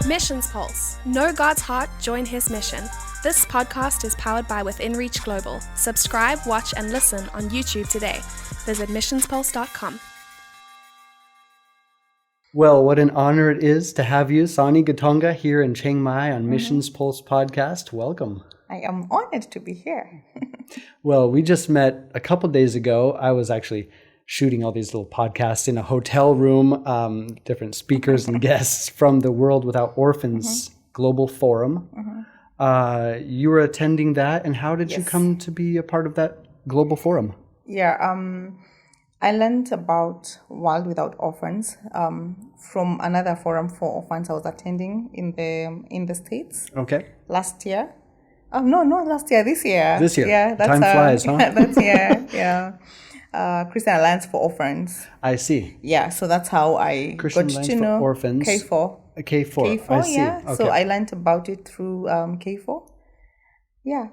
Missions Pulse. Know God's heart, join His mission. This podcast is powered by Within Reach Global. Subscribe, watch, and listen on YouTube today. Visit missionspulse.com. Well, what an honor it is to have you, Sonnie Gitonga, here in Chiang Mai on Missions Pulse podcast. Welcome. I am honored to be here. Well, we just met a couple days ago. I was actually shooting all these little podcasts in a hotel room, different speakers and guests from the World Without Orphans Global Forum. You were attending that, and how did you come to be a part of that global forum? Yeah, I learned about World Without Orphans from another forum for orphans I was attending in the States. Okay. Last year. Oh, no, not last year, this year. This year. Yeah, that's, Time flies, huh? That's, yeah. Christian Alliance for Orphans. I see. Yeah, so that's how I Christian got Alliance to for know Orphans. K4. K4, I see. Yeah. Okay. So I learned about it through K4. Yeah.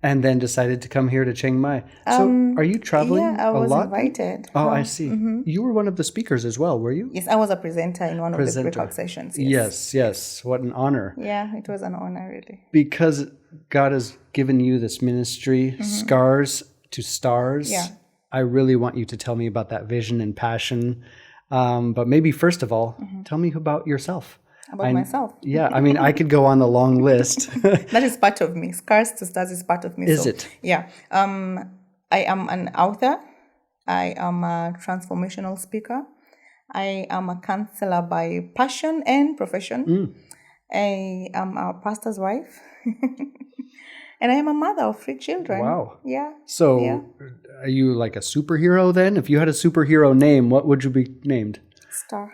And then decided to come here to Chiang Mai. So are you traveling a lot? Yeah, I was invited. Oh, I see. You were one of the speakers as well, were you? Yes, I was a presenter in one of the breakout sessions. Yes. What an honor. Yeah, it was an honor, really. Because God has given you this ministry, Scars to Stars. Yeah. I really want you to tell me about that vision and passion. But maybe first of all, tell me about yourself. About myself? Yeah, I mean, I could go on a long list. That is part of me. Scars to Stars is part of me. Is it? Yeah. I am an author. I am a transformational speaker. I am a counselor by passion and profession. I am a pastor's wife. And I am a mother of 3 children. Wow. Yeah. So are you like a superhero then? If you had a superhero name, what would you be named? Star.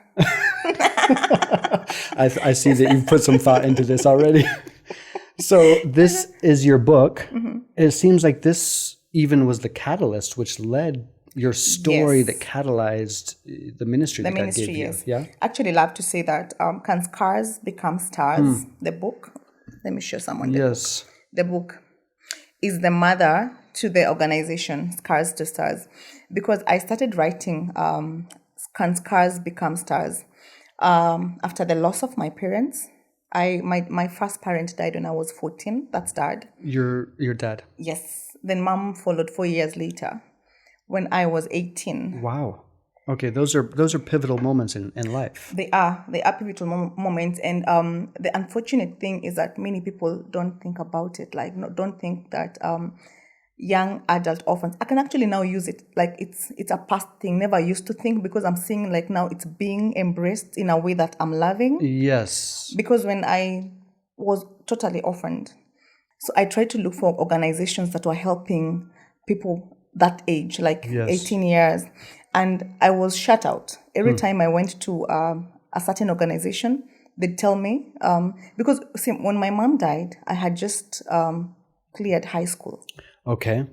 I see that you've put some thought into this already. So this is your book. It seems like this even was the catalyst which led your story that catalyzed the ministry that God gave you. Yeah? Actually, love to say that Can Scars Become Stars? The book. Let me show someone the book. The book is the mother to the organization Scars to Stars, because I started writing Can Scars Become Stars after the loss of my parents. My first parent died when I was 14. That's dad. Your dad? Yes. Then mom followed 4 years later when I was 18. Wow. Okay, those are pivotal moments in life. They are pivotal moments, and the unfortunate thing is that many people don't think about it. Don't think that young adult orphans. I can actually now use it like it's a past thing. Never used to think, because I'm seeing like now it's being embraced in a way that I'm loving. Yes. Because when I was totally orphaned, so I tried to look for organizations that were helping people that age, like 18 years. And I was shut out. Every time I went to a certain organization, they'd tell me, because see, when my mom died, I had just cleared high school. Okay.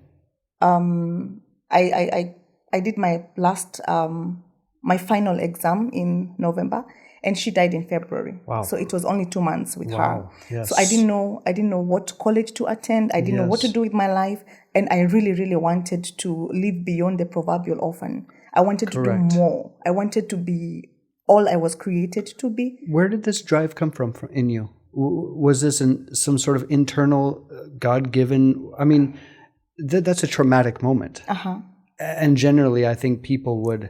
I did my last, my final exam in November, and she died in February. Wow. So it was only 2 months with her. Yes. So I didn't know what college to attend. I didn't know what to do with my life. And I really, really wanted to live beyond the proverbial orphan. I wanted to do more. I wanted to be all I was created to be. Where did this drive come from in you? Was this some sort of internal, God-given? I mean, that's a traumatic moment. And generally, I think people would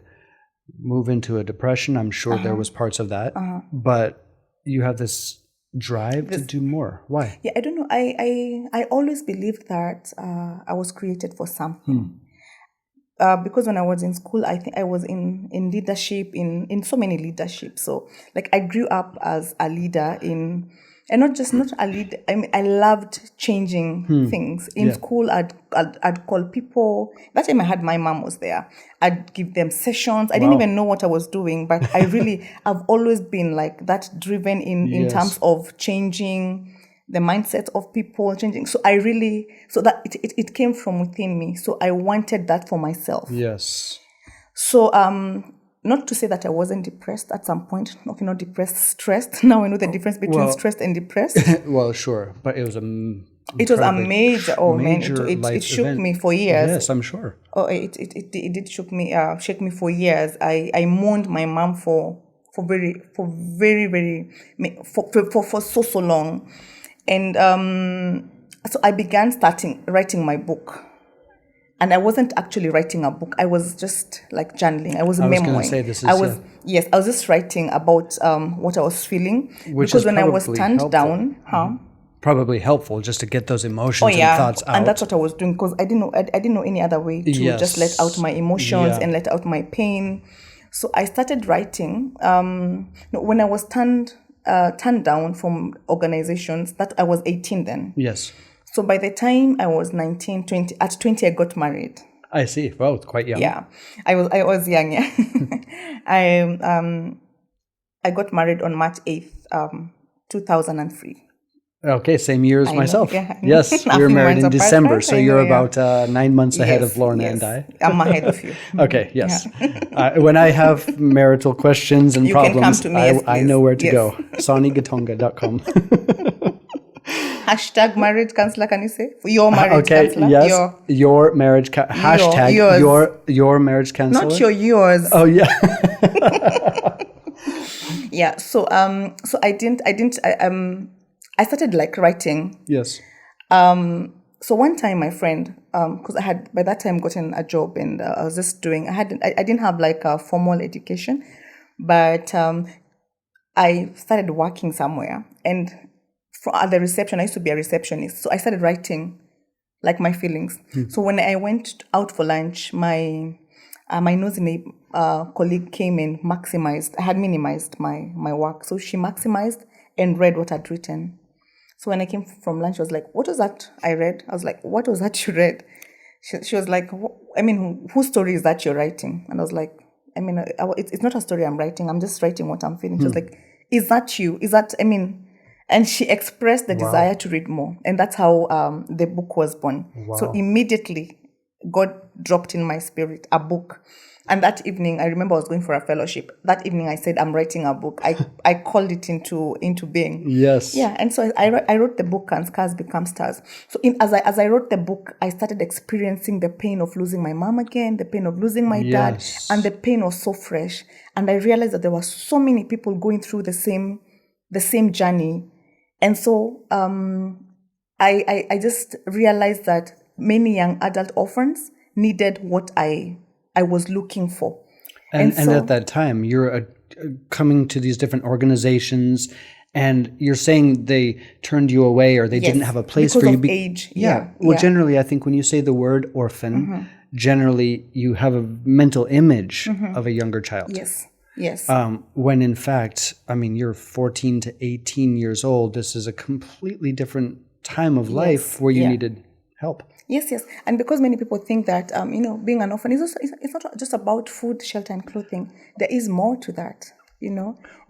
move into a depression. I'm sure there was parts of that. But you have this drive to do more. Why? Yeah, I don't know. I always believed that I was created for something. Because when I was in school, I think I was in leadership, in so many leaderships. So like I grew up as a leader and not a leader. I mean, I loved changing things. In school, I'd call people. That time my mom was there. I'd give them sessions. I didn't even know what I was doing, but I've always been like that, driven in terms of changing the mindset of people, changing. So that it came from within me. So I wanted that for myself. Yes. So not to say that I wasn't depressed at some point. Okay, not depressed, stressed. Now I know the difference between stressed and depressed. Well, sure, but it was a major. It shook event. me for years. Yes, I'm sure. Oh, it did shake me for years. I mourned my mom for so long. And so I began writing my book. And I wasn't actually writing a book. I was just like journaling. I was memoing. I was going to say this is... I was just writing about what I was feeling. Which because is when I was probably turned helpful. down, probably helpful just to get those emotions and thoughts out. And that's what I was doing because I didn't know any other way to just let out my emotions and let out my pain. So I started writing. When I was turned down from organizations, that I was 18 then. Yes. So by the time I was 19, 20, at 20 I got married. I see. Well, quite young. Yeah, I was young. Yeah, I got married on March 8th, 2003. Okay, same year as myself. Yeah. Yes, we were married in December, so you're about 9 months ahead of Lorna and I. I'm ahead of you. Okay, yes. When I have marital questions and problems, can come to me, I know where to go. SonnieGitonga.com. Hashtag marriage counselor, can you say? Your marriage counselor? Yes. Your marriage hashtag your marriage counselor. Not yours. Oh yeah. Yeah. So I started like writing. Yes. So one time my friend, because I had by that time gotten a job and I was just doing, I didn't have like a formal education, but I started working somewhere and at the reception, I used to be a receptionist. So I started writing like my feelings. So when I went out for lunch, my nosy colleague came and I had minimized my work. So she maximized and read what I'd written. So when I came from lunch, she was like, what was that I read? I was like, what was that you read? She was like, whose story is that you're writing? And I was like, it's not a story I'm writing. I'm just writing what I'm feeling. She was like, is that you? And she expressed the desire to read more. And that's how the book was born. Wow. So immediately, God dropped in my spirit a book. And that evening, I remember I was going for a fellowship. That evening, I said, I'm writing a book. I called it into being. Yes. Yeah. And so I wrote the book, And Scars Become Stars. So as I wrote the book, I started experiencing the pain of losing my mom again, the pain of losing my dad. And the pain was so fresh. And I realized that there were so many people going through the same journey. And so I just realized that many young adult orphans needed what I was looking for. And at that time, you're coming to these different organizations, and you're saying they turned you away or they didn't have a place for you. Because of age. Yeah. Well, generally, I think when you say the word orphan, generally you have a mental image of a younger child. Yes. When in fact, you're 14 to 18 years old. This is a completely different time of life where you needed help. Yes. And because many people think that, being an orphan it's not just about food, shelter, and clothing. There is more to that,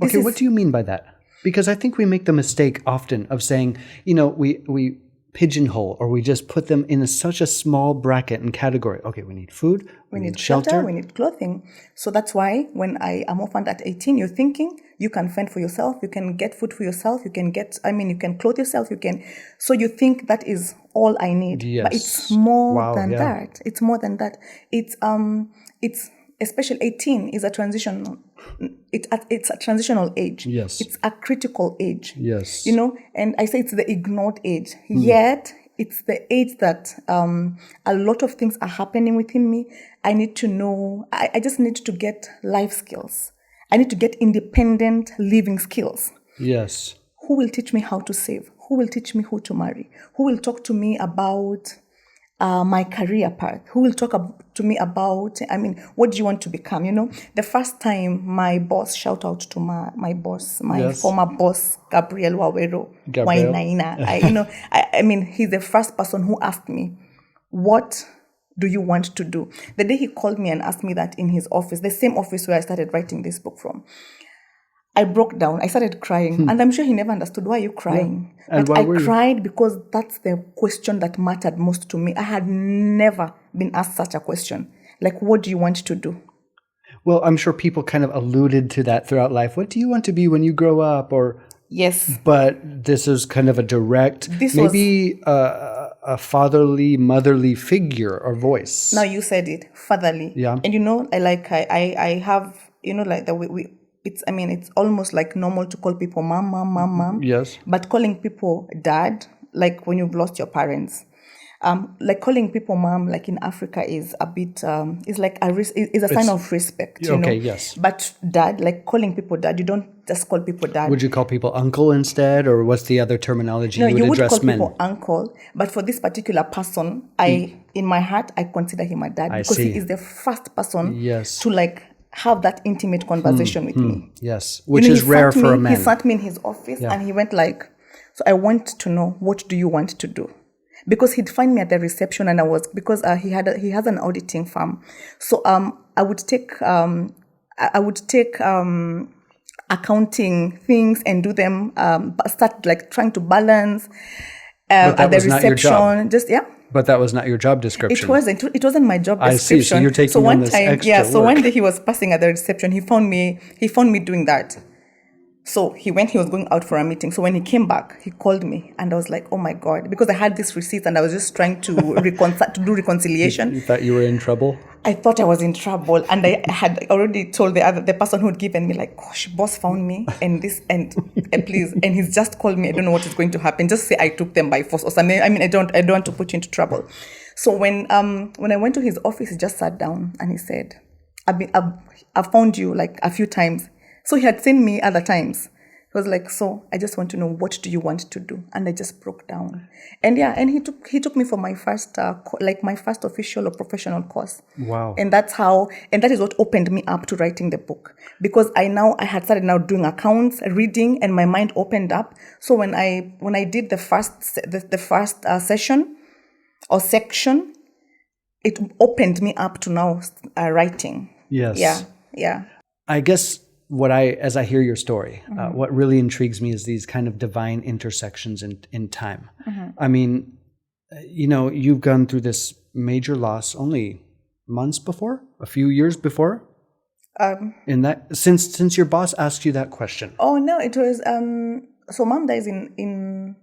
Okay, what do you mean by that? Because I think we make the mistake often of saying, we pigeonhole or we just put them in such a small bracket and category. Okay, we need food, we need shelter, we need clothing. So that's why when I am orphaned at 18, you're thinking you can fend for yourself, you can get food for yourself, you can clothe yourself, so you think that is all I need. Yes. But it's more than that. It's more than that. It's especially 18 is a transitional. It's a transitional age. Yes. It's a critical age. Yes. And I say it's the ignored age. Yet it's the age that a lot of things are happening within me. I need to know. I just need to get life skills. I need to get independent living skills. Yes. Who will teach me how to save? Who will teach me who to marry? Who will talk to me about my career path? Who will talk to me about, what do you want to become? The first time my boss, shout out to my boss, former boss, Gabriel Wawero, Wainaina. He's the first person who asked me, what do you want to do? The day he called me and asked me that in his office, the same office where I started writing this book from, I broke down. I started crying. And I'm sure he never understood, why are you crying? Yeah. But I cried because that's the question that mattered most to me. I had never been asked such a question. Like, what do you want to do? Well, I'm sure people kind of alluded to that throughout life. What do you want to be when you grow up? Or yes. But this is kind of a direct, a fatherly, motherly figure or voice. Now you said it, fatherly. Yeah. And I have, it's almost like normal to call people mom, mom, mom, mom. Yes. But calling people dad, like when you've lost your parents, like calling people mom, like in Africa, is a bit is like is a sign of respect, you know. Yes. But dad, like calling people dad, you don't just call people dad. Would you call people uncle instead, or what's the other terminology No, you would address call men? people uncle, but for this particular person, in my heart, I consider him a dad because he is the first person to like have that intimate conversation with me. Yes, which is rare for a man. He sat me in his office and he went like, so I want to know, what do you want to do? Because he'd find me at the reception, and he has an auditing firm, so I would take accounting things and do them, start like trying to balance at the reception. But that was not your job description. It wasn't my job description. I see. So you're taking on this extra work. So one day he was passing at the reception. He found me doing that. So he was going out for a meeting. So when he came back, he called me, and I was like, oh my God, because I had this receipt and I was just trying to do reconciliation. You thought you were in trouble? I thought I was in trouble, and I had already told the person who had given me, like, gosh, boss found me and this, and please, and he's just called me. I don't know what is going to happen. Just say I took them by force or something. I mean, I don't want to put you into trouble. So when I went to his office, he just sat down and he said, I've found you like a few times. So he had seen me other times. He was like, so I just want to know, what do you want to do? And I just broke down. And he took me for my first official or professional course. Wow. And that is what opened me up to writing the book, because I had started now doing accounts, reading, and my mind opened up. So when I did the first session or section, it opened me up to now writing. Yes. Yeah. I guess as I hear your story, what really intrigues me is these kind of divine intersections in time. Mm-hmm. I mean, you've gone through this major loss only months before, a few years before. In that, since your boss asked you that question. Oh no, it was so mom dies in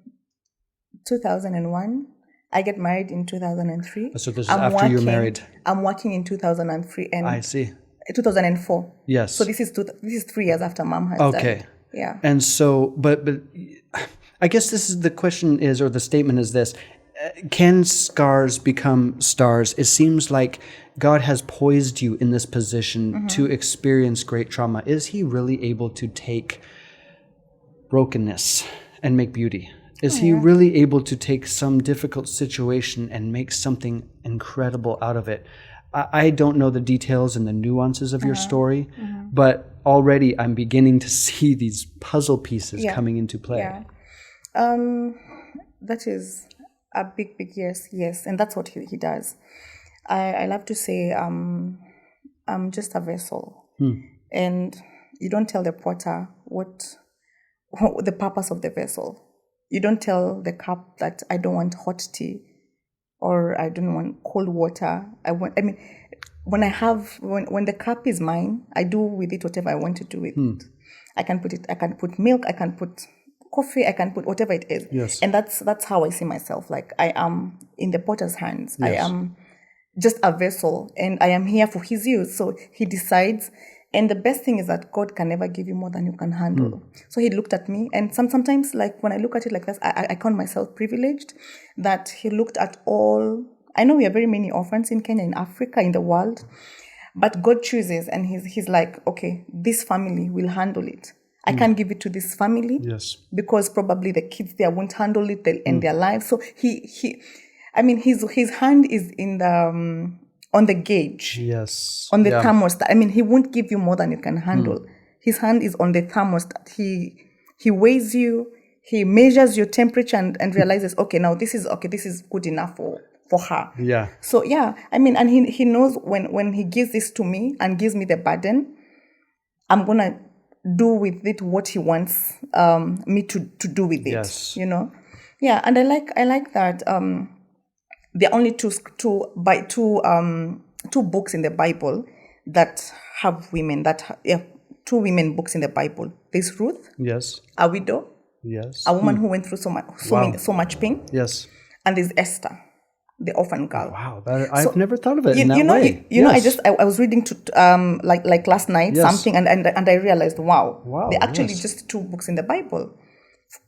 2001. I get married in 2003. So this is after you're married. I'm working in 2003, and I see. 2004. Yes. So this is 3 years after mom has died. Okay. Yeah. And so, but I guess the question is, or the statement is this: can scars become stars? It seems like God has poised you in this position to experience great trauma. Is He really able to take brokenness and make beauty? Is He really able to take some difficult situation and make something incredible out of it? I don't know the details and the nuances of your story, but already I'm beginning to see these puzzle pieces coming into play. Yeah. That is a big yes. And that's what he does. I love to say I'm just a vessel. And you don't tell the potter what the purpose of the vessel. You don't tell the cup that I don't want hot tea, or I don't want cold water. When the cup is mine, I do with it whatever I want to do with it. I can put milk, I can put coffee, I can put whatever it is. Yes. And that's how I see myself. Like, I am in the potter's hands. Yes. I am just a vessel, and I am here for His use. So He decides. And the best thing is that God can never give you more than you can handle. So He looked at me, and sometimes, like, when I look at it like this, I count myself privileged that He looked at all. I know we have very many orphans in Kenya, in Africa, in the world, but God chooses, and He's like, okay, this family will handle it. I can't give it to this family, because probably the kids there won't handle it in their lives. So His hand is in the on the gauge, on the thermostat. I mean, He won't give you more than you can handle. His hand is on the thermostat. He weighs you, He measures your temperature, and realizes, okay, now this is good enough for her. Yeah. So and he knows when He gives this to me and gives me the burden, I'm gonna do with it what He wants me to do with it. Yes. Yeah, and I like that. There are only two books in the Bible that have women. Two women books in the Bible. There's Ruth. Yes. A widow. Yes. A woman who went through so much pain. Yes. And there's Esther, the orphan girl. Wow, I've never thought of it in that way. I was reading to like last night something, and I realized, wow, they're actually just two books in the Bible.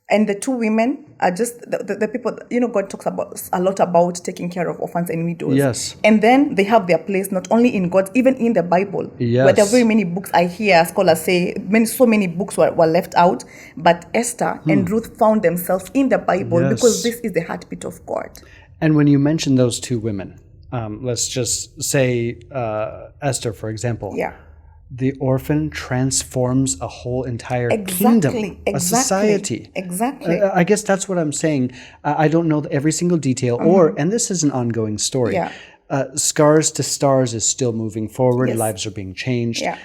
And the two women are just the people, God talks a lot about taking care of orphans and widows. Yes. And then they have their place not only in God, even in the Bible. Yes. Where there are very many books, I hear scholars say, so many books were left out. But Esther and Ruth found themselves in the Bible because this is the heartbeat of God. And when you mention those two women, let's just say Esther, for example. Yeah. The orphan transforms a whole entire kingdom, a society. Exactly. I guess that's what I'm saying. I don't know every single detail, and this is an ongoing story. Yeah. Scars to Stars is still moving forward. Yes. Lives are being changed. Yeah.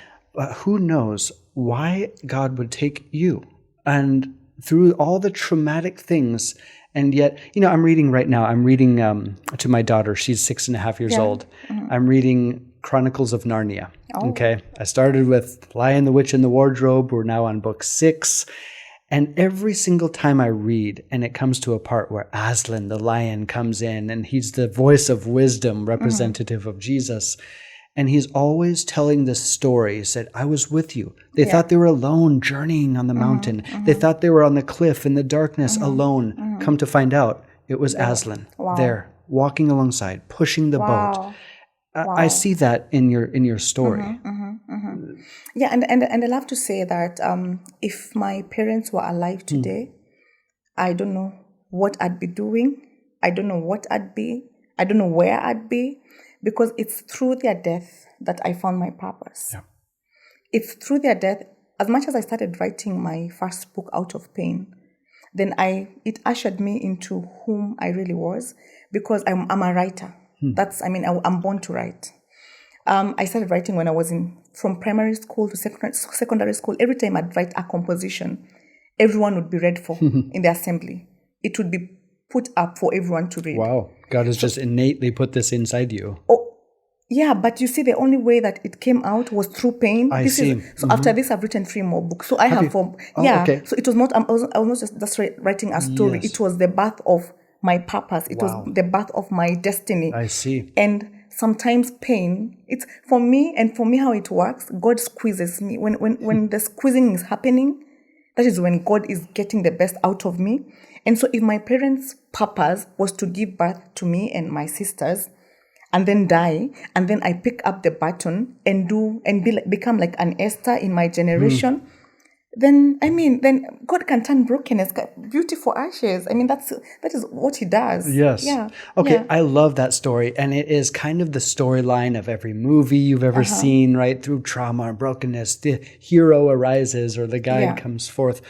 Who knows why God would take you and through all the traumatic things. And yet, I'm reading right now. I'm reading to my daughter. She's 6.5 years old. I'm reading Chronicles of Narnia. Oh. Okay. I started with Lion, the Witch, and the Wardrobe. We're now on book 6. And every single time I read, and it comes to a part where Aslan, the lion, comes in, and he's the voice of wisdom, representative of Jesus. And he's always telling this story. He said, I was with you. They thought they were alone journeying on the mountain. They thought they were on the cliff in the darkness alone. Come to find out, it was Aslan there, walking alongside, pushing the boat. I see that in your story. Yeah, and I love to say that if my parents were alive today, I don't know what I'd be doing. I don't know what I'd be. I don't know where I'd be, because it's through their death that I found my purpose. Yeah. It's through their death. As much as I started writing my first book, Out of Pain, then it ushered me into whom I really was, because I'm a writer. I'm born to write. I started writing when I was from primary school to secondary school. Every time I'd write a composition, everyone would be read for in the assembly. It would be put up for everyone to read. Wow. God has just innately put this inside you. Oh, yeah, but you see, the only way that it came out was through pain. I see. After this, I've written 3 more books. So I have okay. So it was not. I was not just writing a story. Yes. It was the birth of my purpose. It was the birth of my destiny. I see. And sometimes pain, it's for me how it works. God squeezes me. When the squeezing is happening, that is when God is getting the best out of me. And so if my parents' purpose was to give birth to me and my sisters and then die, and then I pick up the baton and become like an Esther in my generation, then God can turn brokenness, beauty for ashes. That is what he does. Yes. Yeah. Okay. Yeah. I love that story. And it is kind of the storyline of every movie you've ever seen, right? Through trauma and brokenness, the hero arises or the guide comes forth.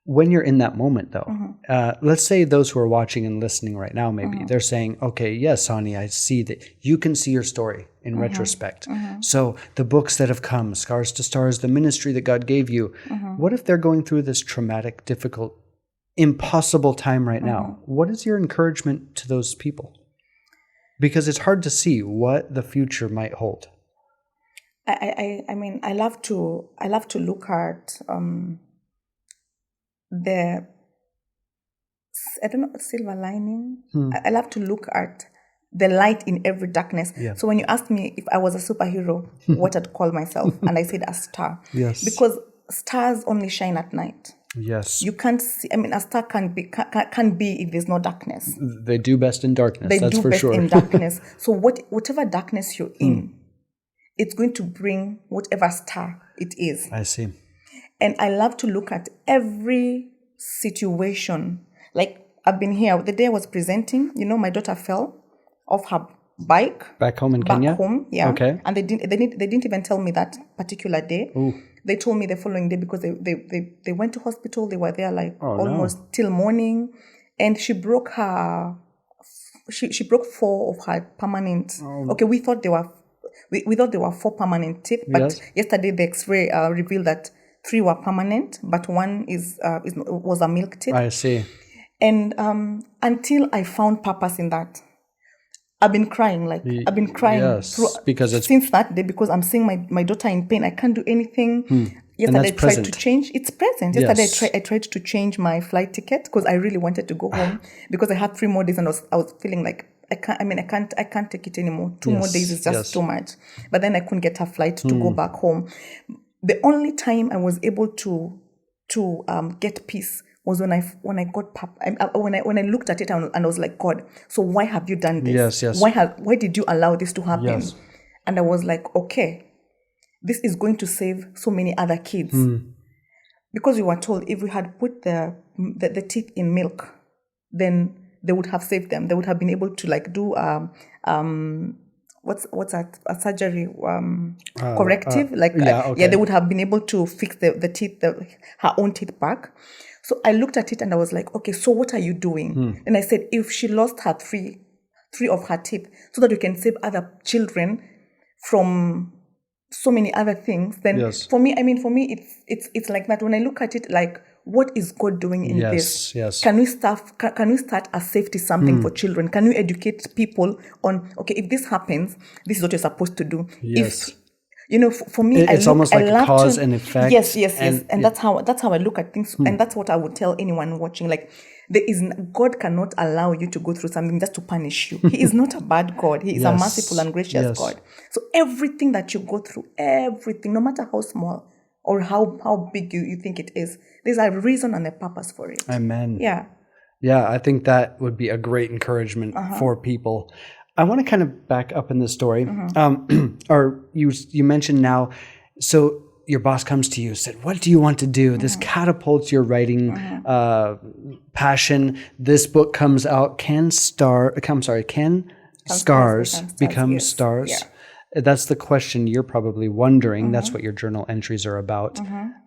When you're in that moment, though, let's say those who are watching and listening right now, maybe they're saying, okay, yes, Sonnie, I see that you can see your story in retrospect. So the books that have come, Scars to Stars, the ministry that God gave you, what if they're going through this traumatic, difficult, impossible time right now? What is your encouragement to those people? Because it's hard to see what the future might hold. I love to look at silver lining. I love to look at the light in every darkness. Yeah. So when you asked me if I was a superhero, what I'd call myself, and I said a star. Yes. Because stars only shine at night. Yes. You can't see. A star can't be if there's no darkness. They do best in darkness. That's for sure. They do best in darkness. So whatever darkness you're in, it's going to bring whatever star it is. I see. And I love to look at every situation. Like I've been here. The day I was presenting, my daughter fell off her bike. Back home in Kenya? Back home, yeah. Okay. And they didn't even tell me that particular day. Ooh. They told me the following day because they went to hospital. They were there almost till morning. And she broke her... She broke 4 of her permanent... Okay, we thought they were 4 permanent teeth. But yesterday the X-ray revealed that 3 were permanent, but 1 was a milk teeth. I see. And until I found purpose in that, I've been crying. Since that day, because I'm seeing my daughter in pain. I can't do anything. Yesterday I tried to change. It's present. Yesterday I tried to change my flight ticket because I really wanted to go home because I had 3 more days and I was feeling like I can't take it anymore. 2 more days is just too much. But then I couldn't get a flight to go back home. The only time I was able to get peace was when I got when I looked at it and I was like, God, so why have you done this? Yes. Why did you allow this to happen? Yes. And I was like, okay, this is going to save so many other kids. Because we were told if we had put the teeth in milk, then they would have saved them. They would have been able to like do what's that, a surgery corrective, they would have been able to fix the teeth, her own teeth back. So I looked at it and I was like, okay, so what are you doing? And I said, if she lost her three of her teeth so that we can save other children from so many other things, then for me it's like that. When I look at it, like, what is God doing in this? Yes. Can we start a safety something for children? Can we educate people on, okay, if this happens, this is what you're supposed to do. Yes. If, for me, it's almost like a cause and effect. Yes. And that's how I look at things. And that's what I would tell anyone watching. Like, God cannot allow you to go through something just to punish you. He is not a bad God. He is a merciful and gracious God. So everything that you go through, everything, no matter how small or how big you think it is, there's a reason and a purpose for it. Amen. Yeah. Yeah, I think that would be a great encouragement for people. I want to kind of back up in the story. Or you mentioned now, so your boss comes to you, said, what do you want to do? This catapults your writing passion. This book comes out. Can scars become stars? Yeah. That's the question you're probably wondering. That's what your journal entries are about.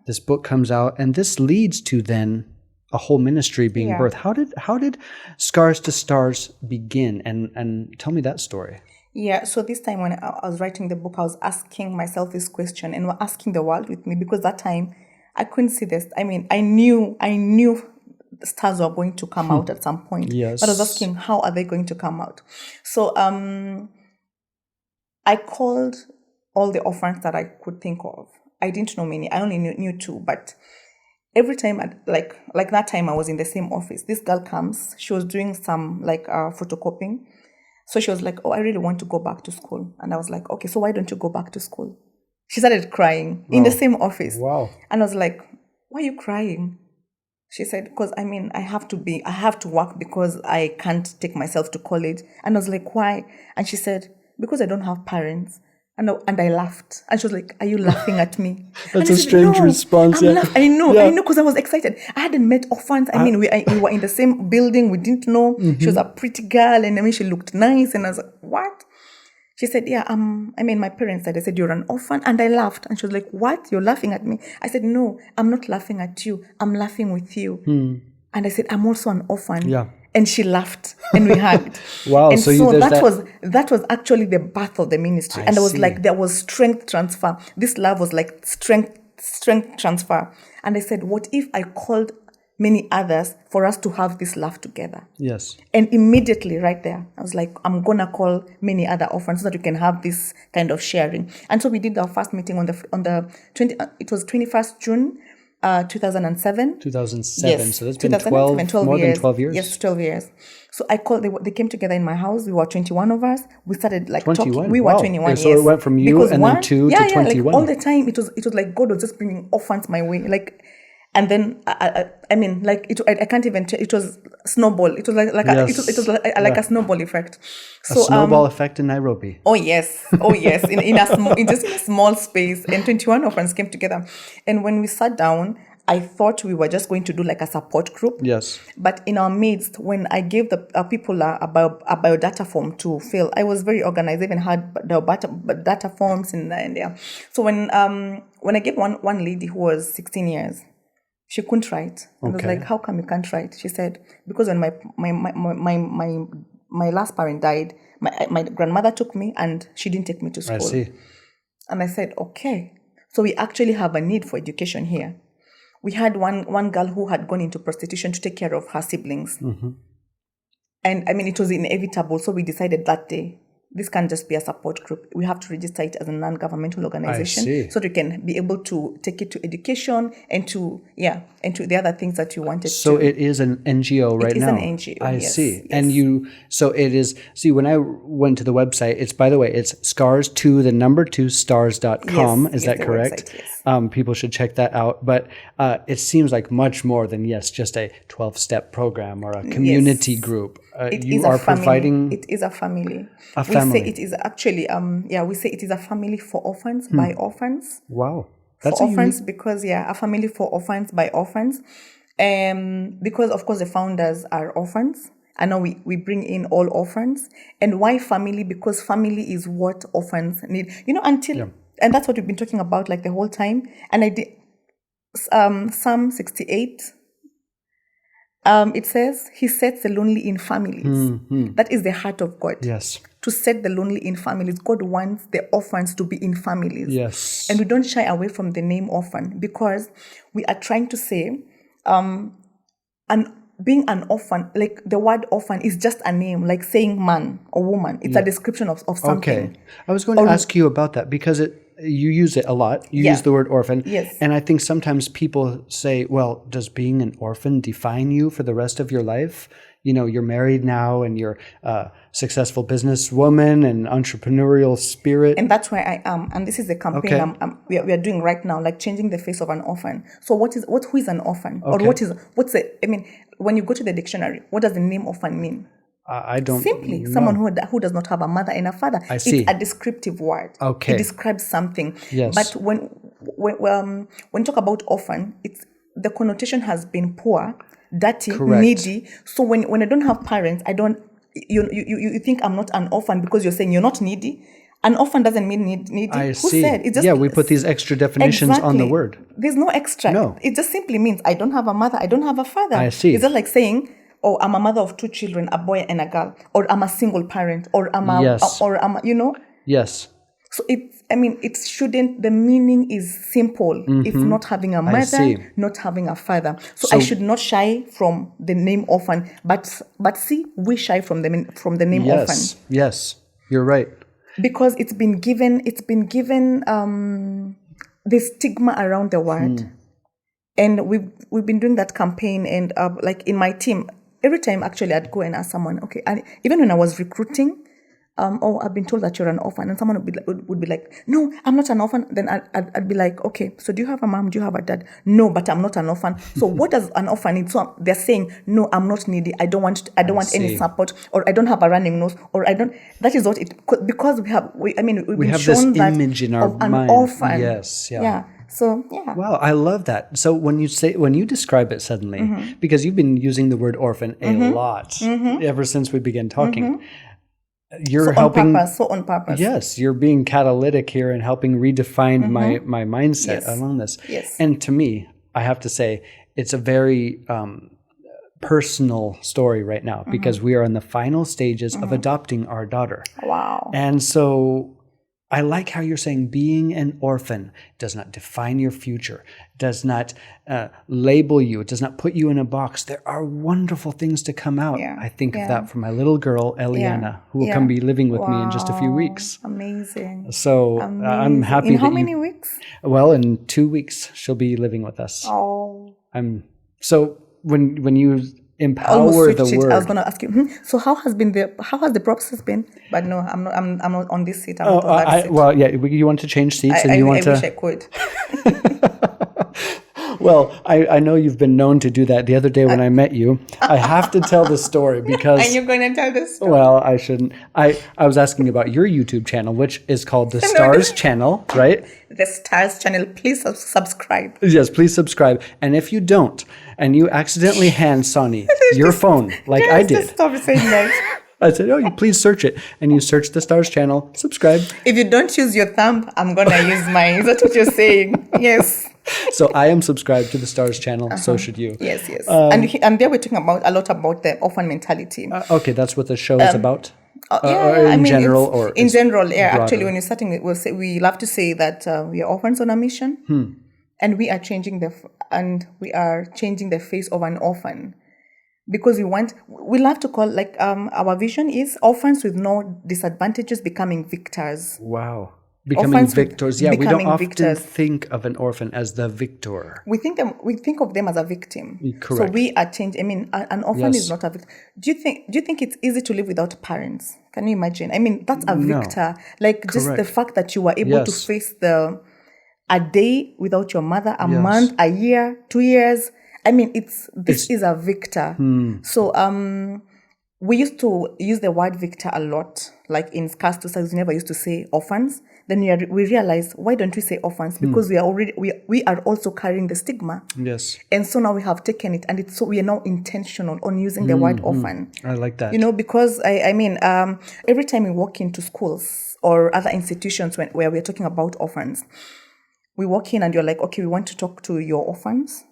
This book comes out, and this leads to then a whole ministry being birthed. How did Scars to Stars begin? And tell me that story. Yeah, so this time when I was writing the book, I was asking myself this question and asking the world with me, because that time I couldn't see this. I mean, I knew the stars were going to come out at some point. Yes. But I was asking, how are they going to come out? So I called all the orphans that I could think of. I didn't know many. I only knew 2, but every time, like that time I was in the same office, this girl comes, she was doing some photocopying. So she was like, oh, I really want to go back to school. And I was like, okay, so why don't you go back to school? She started crying in the same office. Wow. And I was like, why are you crying? She said, because I have to work because I can't take myself to college. And I was like, why? And she said, because I don't have parents. And I laughed. And she was like, are you laughing at me? That's a strange response. I know, because I was excited. I hadn't met orphans. We were in the same building. We didn't know. She was a pretty girl. And she looked nice. And I was like, what? She said, yeah, my parents said, I said, you're an orphan. And I laughed. And she was like, what? You're laughing at me? I said, no, I'm not laughing at you. I'm laughing with you. And I said, I'm also an orphan. Yeah. And she laughed and we hugged. Wow. And so that was actually the birth of the ministry. And I was like, there was strength transfer. This love was like strength transfer. And I said, what if I called many others for us to have this love together? Yes. And immediately right there, I was like, I'm going to call many other orphans so that we can have this kind of sharing. And so we did our first meeting on the 21st June, 2007. 2007. Yes. So that's been 12 years. Than 12 years. Yes, 12 years. So I called, they came together in my house. We were 21 of us. We started 21? Talking. We were 21, okay, so it went from you and then 2 to 21. Like all the time, it was like God was just bringing orphans my way. And then I can't even tell. It was snowball. It was like a snowball effect. So a snowball effect in Nairobi. Oh yes. in just a small space, and 21 orphans came together. And when we sat down, I thought we were just going to do like a support group. Yes. But in our midst, when I gave the people a biodata form to fill, I was very organized. I even had the data forms in there. So when I gave one lady who was 16 years. She couldn't write. And I was like, how come you can't write? She said, because when my last parent died, my grandmother took me and she didn't take me to school. I see. And I said, okay. So we actually have a need for education here. We had one girl who had gone into prostitution to take care of her siblings. And it was inevitable. So we decided that day this can't just be a support group. We have to register it as a non-governmental organization, see. so that we can be able to take it to education and to the other things that you wanted. So it is an NGO right now. It is an NGO. I yes, see. yes. And so it is. See, when I went to the website, it's, by the way, it's scars2stars.com. Yes, is that the correct? website, yes. People should check that out. But it seems like much more than just a 12-step program or a community group. You are providing. It is a family. A family. We say it is actually we say it is a family for orphans by orphans. Wow, that's for orphans because a family for orphans by orphans. Because of course the founders are orphans. And now we bring in all orphans. And why family? Because family is what orphans need. And that's what we've been talking about like the whole time. And I did Psalm 68. It says, He sets the lonely in families. Mm-hmm. That is the heart of God. Yes. To set the lonely in families. God wants the orphans to be in families. Yes. And we don't shy away from the name orphan because we are trying to say, being an orphan, like the word orphan is just a name, like saying man or woman. It's a description of something. Okay. I was going to ask you about that because you use it a lot. You use the word orphan. Yes. And I think sometimes people say, well, does being an orphan define you for the rest of your life? You're married now and you're a successful businesswoman and entrepreneurial spirit. And that's where I am. And this is the campaign we are doing right now, like changing the face of an orphan. So who is an orphan? Okay. Or when you go to the dictionary, what does the name orphan mean? I don't Simply know. someone who does not have a mother and a father. I see. It's a descriptive word. Okay. It describes something. Yes. But when you talk about orphan, the connotation has been poor, dirty, Correct. needy. So when I don't have parents, you think I'm not an orphan because you're saying you're not needy. An orphan doesn't mean needy. I Who see. said? It's just, we put these extra definitions on the word. There's no extra. No. It just simply means I don't have a mother, I don't have a father. I see. It's just like saying, oh, I'm a mother of 2 children, a boy and a girl, or I'm a single parent, or I'm a, Yes. Yes. So it shouldn't, the meaning is simple. It's not having a mother, not having a father. So I should not shy from the name orphan, but see, we shy from the name orphan. Yes, you're right. Because it's been given the stigma around the word. And we've been doing that campaign, and like in my team, every time actually I'd go and ask someone, okay, and even when I was recruiting, I've been told that you're an orphan, and someone would be like, no, I'm not an orphan. Then I'd be like, okay, so do you have a mom? Do you have a dad? No, but I'm not an orphan. So what does an orphan need? So they're saying, no, I'm not needy. I don't want any support, or I don't have a running nose, or I don't. That is what it, because we've been shown this image in our an mind. Orphan. Yes, yeah. So yeah. Wow, I love that. So when you describe it suddenly, because you've been using the word orphan a lot ever since we began talking. You're helping on purpose. Yes, you're being catalytic here and helping redefine my mindset along this. Yes. And to me, I have to say, it's a very personal story right now because we are in the final stages of adopting our daughter. Wow. And so I like how you're saying being an orphan does not define your future, does not label you, it does not put you in a box. There are wonderful things to come out. Yeah. I think of that for my little girl, Eliana, who will come be living with me in just a few weeks. Amazing. So I'm happy in how many weeks? Well, in 2 weeks, she'll be living with us. Oh. So when you empower the word. I was going to ask you. So how has the process been? But no, I'm not on this seat. I'm not on that seat. Well, yeah. You want to change seats, and you want to. I wish I could. Well, I know you've been known to do that. The other day when I met you, I have to tell the story because. And you're going to tell the story. Well, I shouldn't. I was asking about your YouTube channel, which is called the Stars Channel, right? The Stars Channel. Please subscribe. Yes, please subscribe. And if you don't, and you accidentally hand Sonnie your phone, like I did. Stop saying that. I said, oh, you please search it. And you search the Stars Channel, subscribe. If you don't use your thumb, I'm going to use mine. Is that what you're saying? Yes. So I am subscribed to the Stars Channel. So should you. Yes. And there we're talking a lot about the orphan mentality. Okay, that's what the show is about? In general? In general, yeah. Broader. Actually, when you're starting it, we love to say that we are orphans on a mission. And we are changing the face of an orphan. Because we love to call, like, our vision is orphans with no disadvantages becoming victors. Wow. Becoming Orphans victors. Yeah, we don't often victors. think of an orphan as the victor. We think of them as a victim. Correct. So we are changed. I mean, an orphan is not a victim. Do you think it's easy to live without parents? Can you imagine? I mean, that's a victor. Like, just the fact that you were able to face a day without your mother, a month, a year, 2 years. I mean, this is a victor. So we used to use the word victor a lot, like in scarce to size. We never used to say orphans. Then we realized, why don't we say orphans? Because we are also carrying the stigma. Yes. And so now we have taken it, and we are now intentional on using the word orphan. I like that. You know, because I mean, every time we walk into schools or other institutions where we're talking about orphans, we walk in and you're like, okay, we want to talk to your orphans.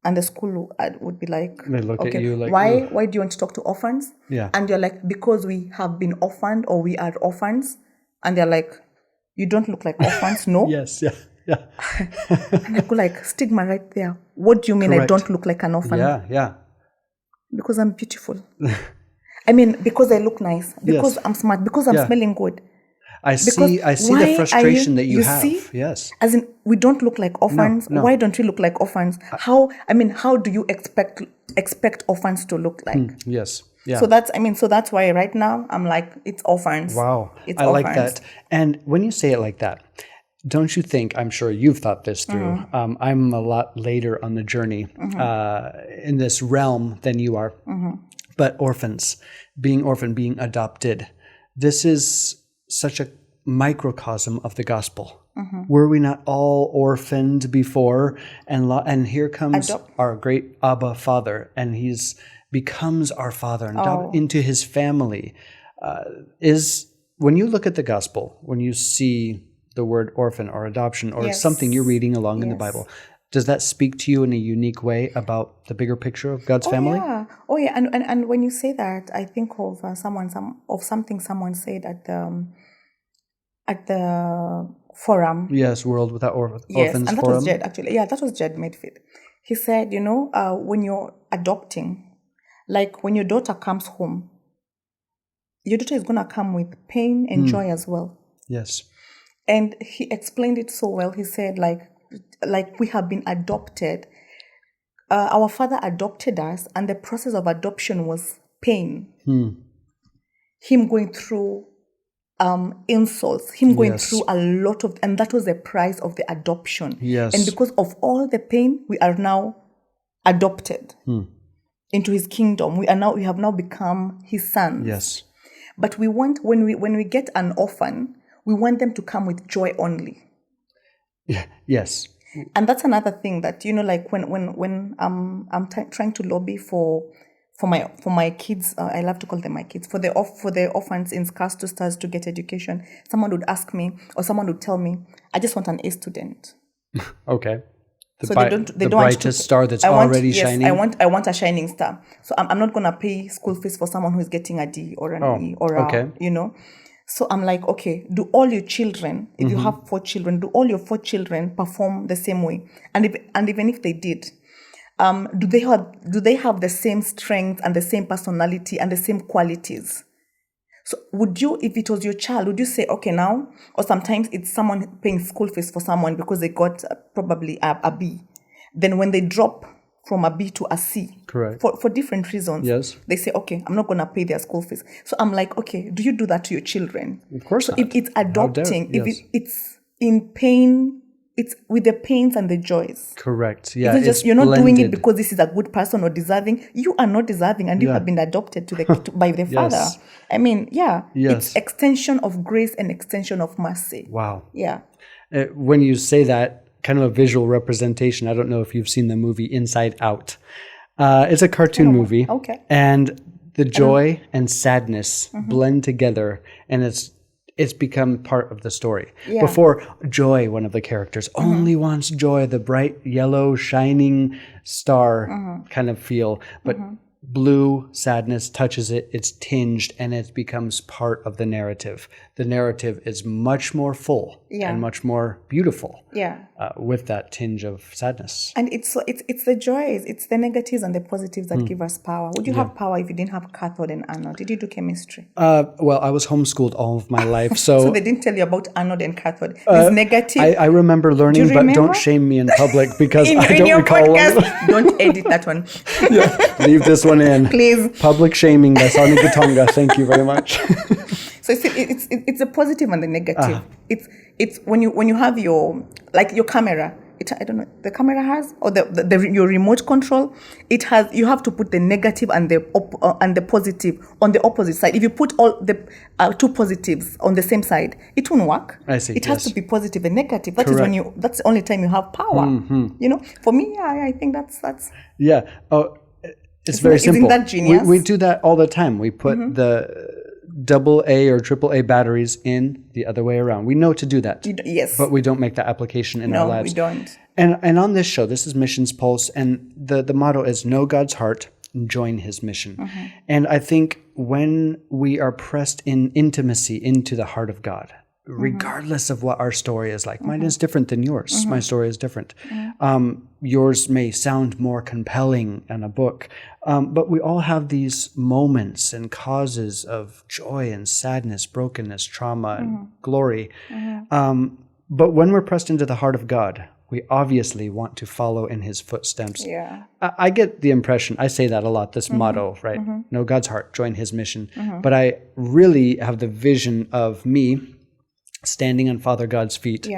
And the school would be like, they look okay, at you like, why do you want to talk to orphans? Yeah. And you're like, because we have been orphaned or we are orphans. And they're like, you don't look like orphans, no? Yes, yeah. And I go like, stigma right there. What do you mean I don't look like an orphan? Yeah. Because I'm beautiful. I mean, because I look nice. Because I'm smart. Because I'm smelling good. I see the frustration that you have. See? Yes. As in, we don't look like orphans. No. Why don't we look like orphans? How do you expect orphans to look like? Yes. Yeah. So that's why right now I'm like, it's orphans. Wow. It's I orphans. like that. And when you say it like that, don't you think, I'm sure you've thought this through, I'm a lot later on the journey in this realm than you are, but orphans, being adopted, this is such a microcosm of the gospel. Were we not all orphaned before? And here comes our great Abba Father, and he's becomes our Father and into his family. When you look at the gospel, when you see the word orphan or adoption or something you're reading along in the Bible, does that speak to you in a unique way about the bigger picture of God's family? Yeah. And when you say that, I think of something someone said at the forum. Yes, World Without Orphans and that Forum. Was Jed, actually. Yeah, that was Jed Medford. He said, when you're adopting, like when your daughter comes home, your daughter is going to come with pain and joy as well. Yes. And he explained it so well. He said, like we have been adopted. Our father adopted us, and the process of adoption was pain. Him going through insults, him going through a lot of, and that was the price of the adoption. Yes. And because of all the pain, we are now adopted into his kingdom. We have now become his sons. Yes. But we want, when we get an orphan, we want them to come with joy only. Yeah. Yes. And that's another thing that, like when I'm trying to lobby for my kids, I love to call them my kids, for the orphans in scarce to stars to get education, someone would ask me, or someone would tell me, I just want an A student. Okay. They don't brightest star that's already shining. I want a shining star. So I'm not gonna pay school fees for someone who's getting a D or an E or a. So I'm like, okay, do all your children, if you have 4 children, do all your 4 children perform the same way? And even if they did, do they have the same strength and the same personality and the same qualities? So would you, if it was your child, would you say, okay, now, or sometimes it's someone paying school fees for someone because they got probably a B. Then when they drop from a B to a C, correct, for different reasons, yes, they say, okay, I'm not going to pay their school fees. So I'm like, okay, do you do that to your children? Of course not. If it's adopting, it's in pain, it's with the pains and the joys. Correct. Yeah. You're not doing it because this is a good person or deserving. You are not deserving, and you have been adopted by the Father. I mean, it's extension of grace and extension of mercy. Wow. Yeah. When you say that, kind of a visual representation, I don't know if you've seen the movie Inside Out. It's a cartoon movie. Okay. And the joy and sadness blend together, and it's become part of the story. Yeah. Before, Joy, one of the characters, only wants joy, the bright yellow shining star kind of feel. But blue sadness touches it, it's tinged, and it becomes part of the narrative. the narrative is much more full and much more beautiful with that tinge of sadness. And it's the joys, it's the negatives and the positives that give us power. Would you have power if you didn't have cathode and anode? Did you do chemistry? Well, I was homeschooled all of my life, so they didn't tell you about anode and cathode. It's negative. I remember learning, but don't shame me in public because I don't recall one. Don't edit that one. Leave this one in. Please. Public shaming by Sonnie Gitonga. Thank you very much. So it's a positive and the negative. It's when you have your camera. I don't know, the camera has, or your remote control. It has. You have to put the negative and the positive on the opposite side. If you put all the two positives on the same side, it won't work. I see. It has to be positive and negative. That is when that's the only time you have power. You know, for me, I think that's. Yeah. Oh, it's very simple. Isn't that genius? We do that all the time. We put the AA or AAA batteries in the other way around. We know to do that. Yes. But we don't make that application in our lives. No, we don't. And on this show, this is Missions Pulse, and the motto is know God's heart and join his mission. And I think when we are pressed in intimacy into the heart of God, regardless of what our story is like, mine is different than yours. My story is different. Yours may sound more compelling in a book, but we all have these moments and causes of joy and sadness, brokenness, trauma, and glory. But when we're pressed into the heart of God, we obviously want to follow in his footsteps. Yeah. I get the impression, I say that a lot, this motto, right? Know God's heart, join his mission. But I really have the vision of me standing on Father God's feet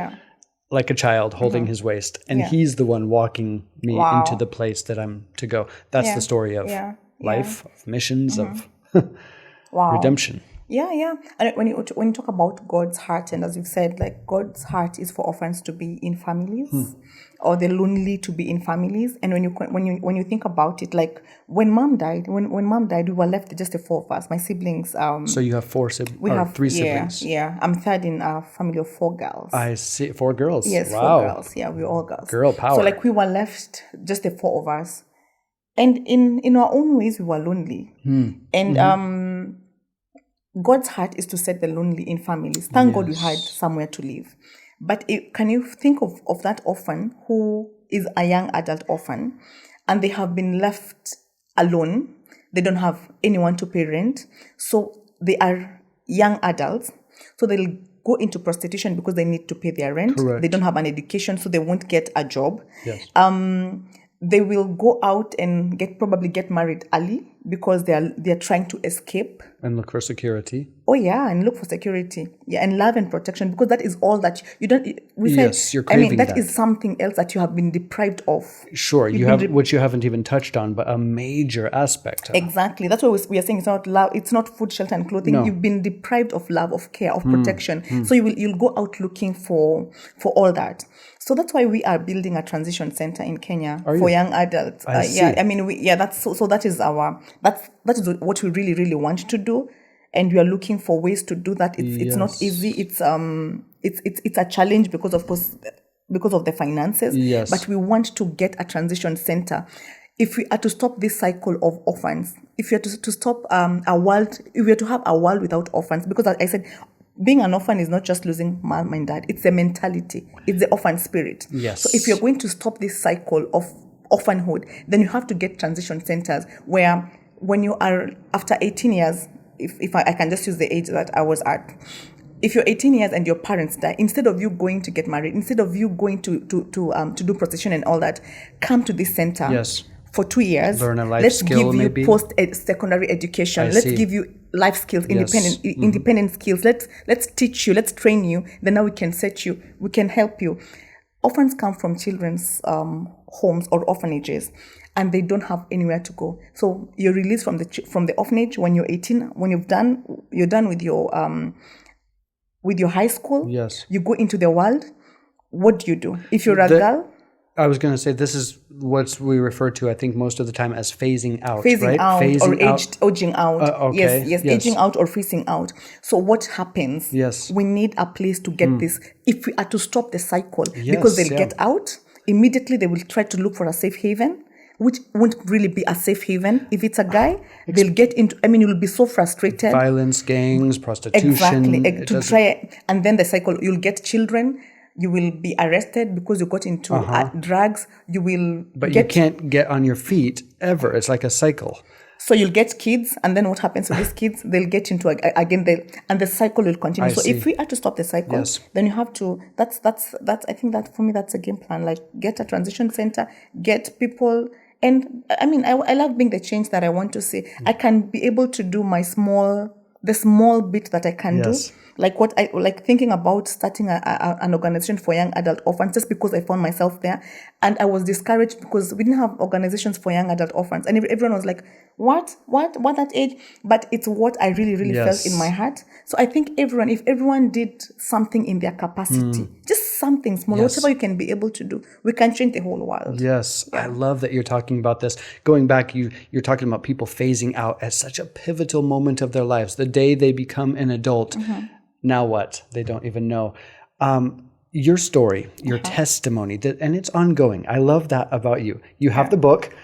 like a child holding his waist. And he's the one walking me into the place that I'm to go. That's the story of life, of missions, of redemption. Yeah. And when you talk about God's heart, and as you've said, like God's heart is for orphans to be in families, or the lonely to be in families. And when you think about it, like when mom died, we were left just the four of us, my siblings. So you have three siblings. Yeah. I'm third in a family of 4 girls. I see, 4 girls. Yes, wow. 4 girls. Yeah, we're all girls. Girl power. So like we were left just the 4 of us, and in our own ways we were lonely. And God's heart is to set the lonely in families. Thank God we had somewhere to live. But can you think of that orphan who is a young adult orphan, and they have been left alone? They don't have anyone to pay rent. So they are young adults. So they'll go into prostitution because they need to pay their rent. Correct. They don't have an education, so they won't get a job. Yes. They will go out and probably get married early because they're trying to escape and look for security. Oh yeah, and look for security. Yeah, and love and protection, because that is all that you don't. We said, you're craving that is something else that you have been deprived of. Sure, you have which you haven't even touched on, but a major aspect. Exactly, that's what we are saying. It's not love. It's not food, shelter, and clothing. No. You've been deprived of love, of care, of protection. So you'll go out looking for all that. So that's why we are building a transition center in Kenya for young adults. I see. Yeah, I mean, that's so that is that is what we really, really want to do, and we are looking for ways to do that. It's not easy. It's a challenge because of the finances. Yes. But we want to get a transition center. If we are to stop this cycle of orphans, if we are to stop if we are to have a world without orphans, because I said, being an orphan is not just losing mom and dad. It's a mentality. It's the orphan spirit. Yes. So if you're going to stop this cycle of orphanhood, then you have to get transition centers where when you are after 18 years, if I can just use the age that I was at, if you're 18 years and your parents die, instead of you going to get married, instead of you going to do prostitution and all that, come to this center. Yes. For 2 years. Learn a life Let's skill, give you maybe. post-secondary education. Let's give you life skills, independent skills. Let's teach you. Let's train you. Then now we can set you. We can help you. Orphans come from children's homes or orphanages, and they don't have anywhere to go. So you're released from the orphanage when you're 18. When you're done with your high school. Yes. You go into the world. What do? If you're a girl. I was going to say, this is what we refer to, I think, most of the time as phasing out, phasing right? out or aging out. Okay. Yes, aging out or phasing out. So what happens? Yes. We need a place to get this. If we are to stop the cycle, because they'll get out, immediately they will try to look for a safe haven. which won't really be a safe haven. If it's a guy, they'll get into, you'll be so frustrated. Violence, gangs, prostitution. Exactly. And then the cycle, you'll get children, you will be arrested because you got into drugs, But you can't get on your feet ever. It's like a cycle. So you'll get kids, and then what happens with these kids? They'll get into and the cycle will continue. If we are to stop the cycle, then you have to. That's. I think that for me, that's a game plan. Like, get a transition center, get people, and I love being the change that I want to see. I can be able to do the small bit that I can do. Like thinking about starting an organization for young adult orphans, just because I found myself there, and I was discouraged because we didn't have organizations for young adult orphans, and everyone was like, what that age? But it's what I really felt in my heart. So I think if everyone did something in their capacity, just something small, whatever you can be able to do, we can change the whole world. Yes, I love that you're talking about this. Going back, you're talking about people phasing out at such a pivotal moment of their lives, the day they become an adult. Now what? They don't even know. Your story, your testimony, and it's ongoing. I love that about you. You have the book,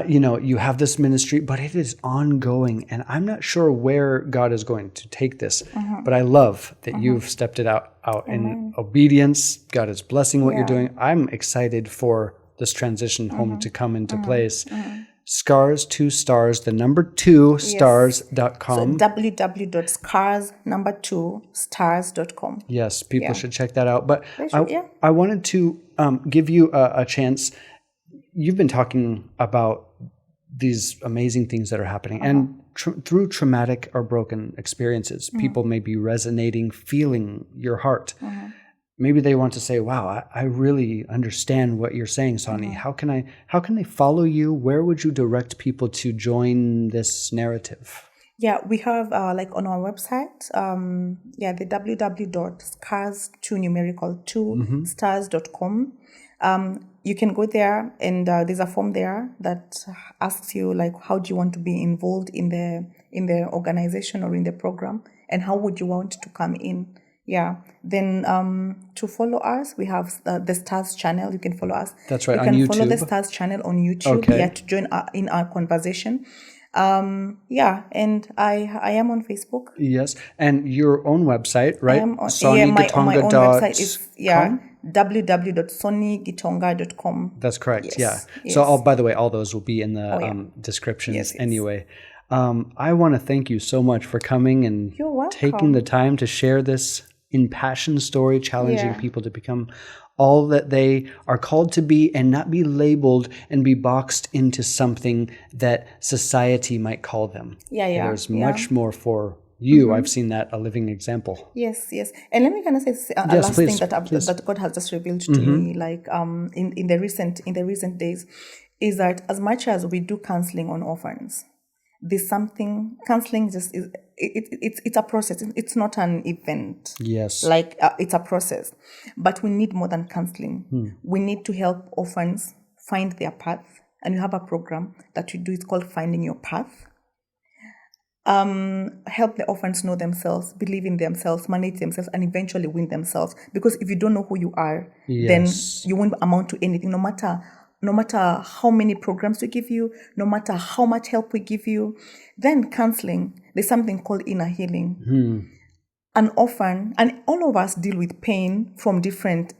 you have this ministry, but it is ongoing. And I'm not sure where God is going to take this, but I love that you've stepped it out in obedience. God is blessing what you're doing. I'm excited for this transition home to come into place. Scars, 2 stars, the number 2 stars.com. So www.scars2stars.com. Yes, people should check that out. But I wanted to give you a chance. You've been talking about these amazing things that are happening. And through traumatic or broken experiences, people may be resonating, feeling your heart. Maybe they want to say, wow, I really understand what you're saying, Sonnie. How can they follow you? Where would you direct people to join this narrative? Yeah, we have on our website, the www.scars2stars.com. You can go there, and there's a form there that asks you, like, how do you want to be involved in the organization or in the program, and how would you want to come in? Yeah. Then to follow us, we have the Stars channel. You can follow us. That's right. You can follow the Stars channel on YouTube. Okay. To join in our conversation. And I am on Facebook. Yes, and your own website, right? My own website is www.sonniegitonga.com. That's correct. Yes. Yeah. So, by the way, all those will be in the descriptions anyway. I want to thank you so much for coming and taking the time to share this impassioned story, challenging people to become all that they are called to be and not be labeled and be boxed into something that society might call them. There's much more for you. I've seen that, a living example. Yes. And let me kind of say a last thing that God has just revealed to me, like in the recent days, is that as much as we do counseling on orphans, there's something, counseling just is, it's a process. It's not an event. Yes. It's a process. But we need more than counseling. We need to help orphans find their path. And you have a program that you do. It's called Finding Your Path. Help the orphans know themselves, believe in themselves, manage themselves, and eventually win themselves. Because if you don't know who you are, then you won't amount to anything, no matter how many programs we give you, no matter how much help we give you. Then counseling, there's something called inner healing. An orphan, and all of us deal with pain from different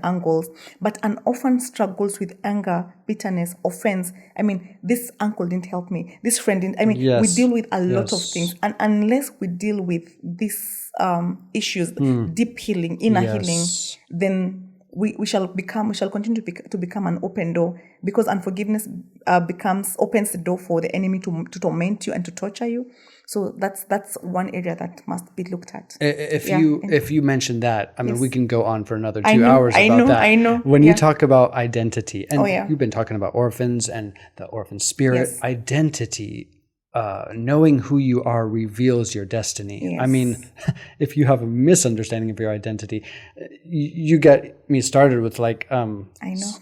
angles, but an orphan struggles with anger, bitterness, offense. This uncle didn't help me, this friend didn't. We deal with a lot of things, and unless we deal with these issues, deep healing, inner healing, then we shall continue to become an open door, because unforgiveness opens the door for the enemy to torment you and to torture you. So that's one area that must be looked at. If you mention that, we can go on for another 2 hours about that. I know. When you talk about identity, and you've been talking about orphans and the orphan spirit, identity. Knowing who you are reveals your destiny. Yes. If you have a misunderstanding of your identity, you get me started with I know.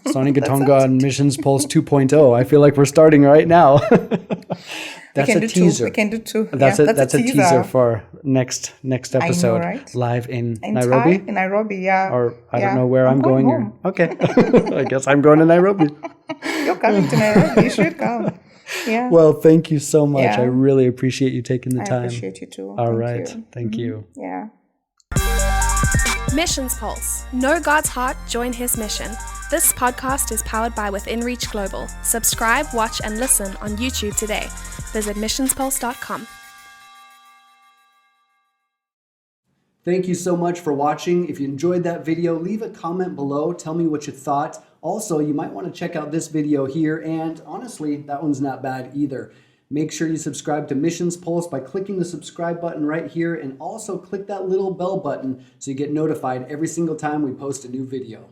Sonnie Gitonga on Missions Pulse 2.0. I feel like we're starting right now. That's we can a do teaser. We can do two. That's a teaser for next episode. I know, right? Live in Nairobi. In Nairobi, yeah. Or I don't know where I'm going. Home. Okay. I guess I'm going to Nairobi. You're coming to Nairobi. You should come. Yeah. Well, thank you so much. Yeah. I really appreciate you taking the time. I appreciate you too. All right. Thank you. Yeah. Missions Pulse. Know God's heart, join his mission. This podcast is powered by Within Reach Global. Subscribe, watch, and listen on YouTube today. Visit missionspulse.com. Thank you so much for watching. If you enjoyed that video, leave a comment below. Tell me what you thought. Also, you might want to check out this video here, and honestly, that one's not bad either. Make sure you subscribe to Missions Pulse by clicking the subscribe button right here, and also click that little bell button so you get notified every single time we post a new video.